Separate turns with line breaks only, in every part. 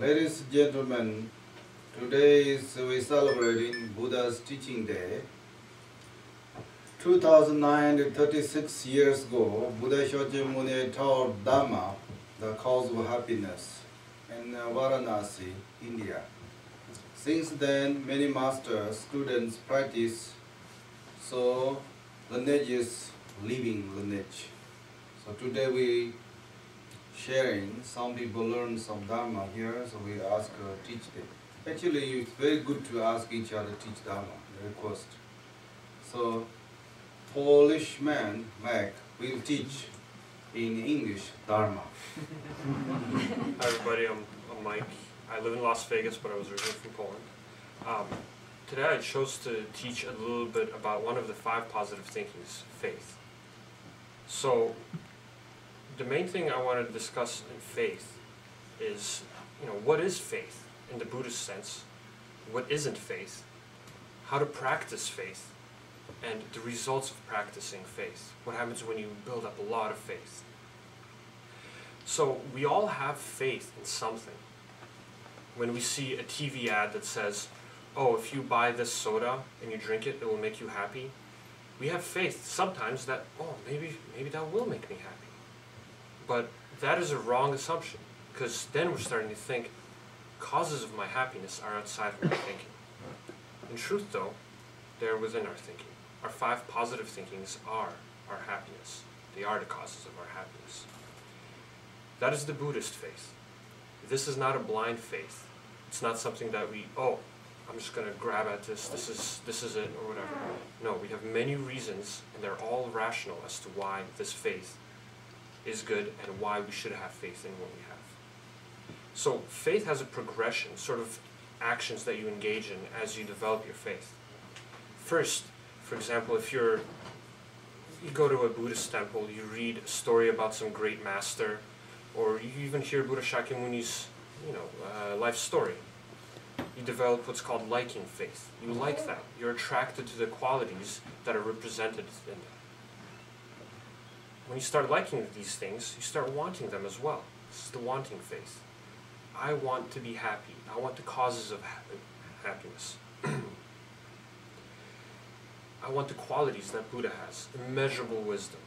Ladies and gentlemen, today we celebrating Buddha's teaching day. 2,936 years ago, Buddha Shakyamuni taught Dhamma, the cause of happiness, in Varanasi, India. Since then, many masters, students practice, so lineage is living lineage. So today we sharing, some people learn some Dharma here, so we ask teach them. Actually, it's very good to ask each other teach Dharma, request. So, Polish man, Mac, will teach in English Dharma.
Hi everybody, I'm Mike. I live in Las Vegas, but I was originally from Poland. Today I chose to teach a little bit about one of the 5 positive thinkings, faith. So, the main thing I want to discuss in faith is, what is faith in the Buddhist sense? What isn't faith? How to practice faith? And the results of practicing faith. What happens when you build up a lot of faith? So, we all have faith in something. When we see a TV ad that says, oh, if you buy this soda and you drink it, it will make you happy. We have faith sometimes that, oh, maybe that will make me happy. But that is a wrong assumption, because then we're starting to think causes of my happiness are outside of my thinking. In truth, though, they're within our thinking. Our 5 positive thinkings are our happiness. They are the causes of our happiness. That is the Buddhist faith. This is not a blind faith. It's not something that I'm just going to grab at this is it, or whatever. No, we have many reasons, and they're all rational as to why this faith is good and why we should have faith in what we have. So faith has a progression, sort of actions that you engage in as you develop your faith. First, for example, if you go to a Buddhist temple, you read a story about some great master, or you even hear Buddha Shakyamuni's life story. You develop what's called liking faith. You like that. You're attracted to the qualities that are represented in that. When you start liking these things, you start wanting them as well. This is the wanting faith. I want to be happy. I want the causes of happiness. I want the qualities that Buddha has, immeasurable wisdom.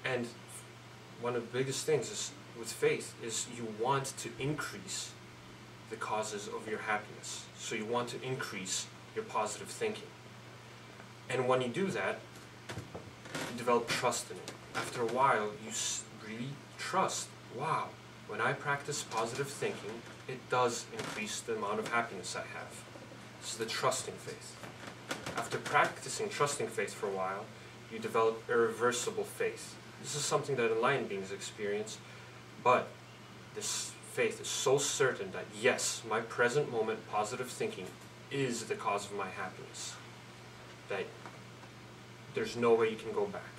And one of the biggest things is, with faith is you want to increase the causes of your happiness. So you want to increase your positive thinking. And when you do that, you develop trust in it. After a while, you really trust, wow, when I practice positive thinking, it does increase the amount of happiness I have. This is the trusting faith. After practicing trusting faith for a while, you develop irreversible faith. This is something that enlightened beings experience, but this faith is so certain that yes, my present moment positive thinking is the cause of my happiness, that there's no way you can go back.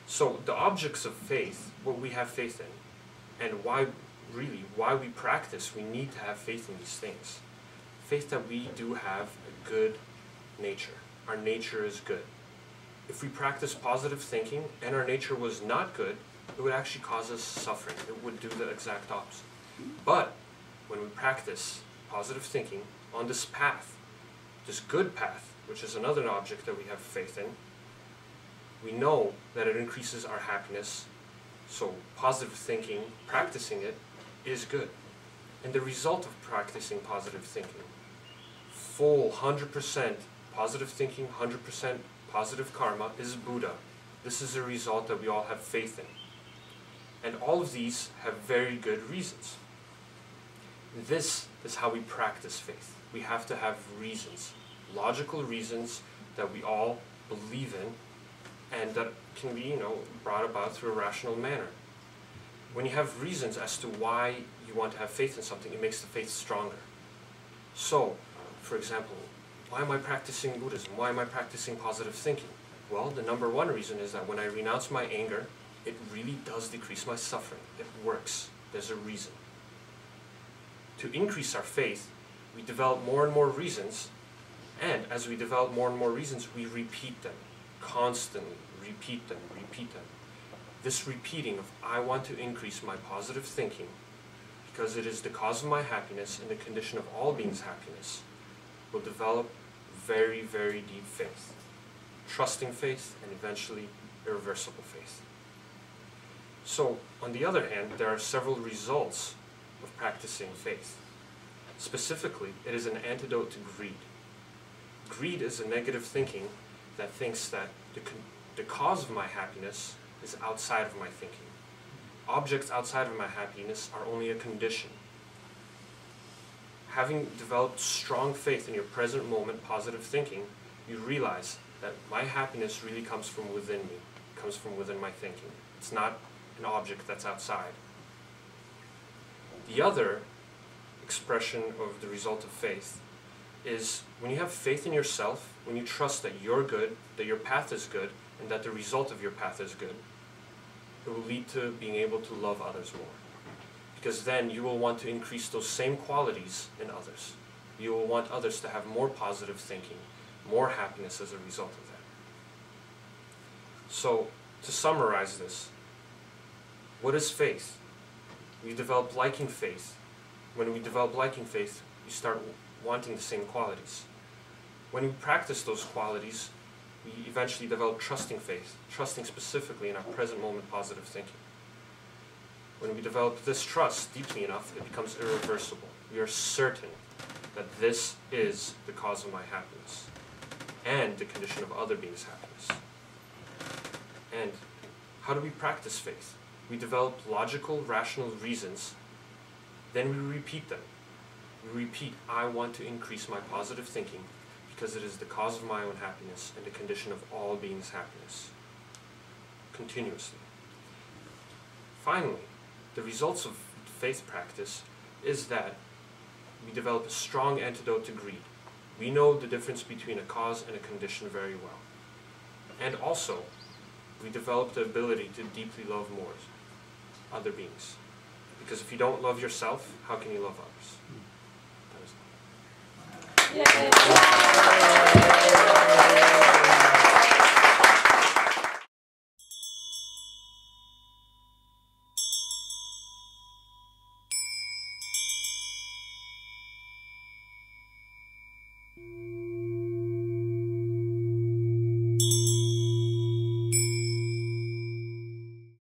So the objects of faith, what we have faith in, and why we practice, we need to have faith in these things. Faith that we do have a good nature. Our nature is good. If we practice positive thinking and our nature was not good, it would actually cause us suffering. It would do the exact opposite. But when we practice positive thinking on this path, this good path, which is another object that we have faith in, we know that it increases our happiness. So positive thinking, practicing it, is good. And the result of practicing positive thinking, full 100% positive thinking, 100% positive karma, is Buddha. This is a result that we all have faith in. And all of these have very good reasons. This is how we practice faith. We have to have reasons, logical reasons that we all believe in, and that can be, brought about through a rational manner. When you have reasons as to why you want to have faith in something, it makes the faith stronger. So, for example, why am I practicing Buddhism? Why am I practicing positive thinking? Well, the number one reason is that when I renounce my anger, it really does decrease my suffering. It works. There's a reason. To increase our faith, we develop more and more reasons, and as we develop more and more reasons, we repeat them constantly. Repeat them. this repeating of I want to increase my positive thinking because it is the cause of my happiness and the condition of all beings' happiness will develop very, very deep faith, trusting faith, and eventually irreversible faith. So, on the other hand, there are several results of practicing faith. Specifically, it is an antidote to greed. Greed is a negative thinking that thinks that the cause of my happiness is outside of my thinking. Objects outside of my happiness are only a condition. Having developed strong faith in your present moment positive thinking, you realize that my happiness really comes from within me, comes from within my thinking. It's not an object that's outside. The other expression of the result of faith is when you have faith in yourself, when you trust that you're good, that your path is good, and that the result of your path is good, it will lead to being able to love others more. Because then you will want to increase those same qualities in others. You will want others to have more positive thinking, more happiness as a result of that. So, to summarize this, what is faith? We develop liking faith. When we develop liking faith, we start wanting the same qualities. When we practice those qualities, we eventually develop trusting faith, trusting specifically in our present moment positive thinking. When we develop this trust deeply enough, it becomes irreversible. We are certain that this is the cause of my happiness and the condition of other beings' happiness. And how do we practice faith? We develop logical, rational reasons, then we repeat them. We repeat, I want to increase my positive thinking because it is the cause of my own happiness and the condition of all beings' happiness. Continuously. Finally, the results of faith practice is that we develop a strong antidote to greed. We know the difference between a cause and a condition very well. And also, we develop the ability to deeply love more other beings. Because if you don't love yourself, how can you love others? That is all.
Yay.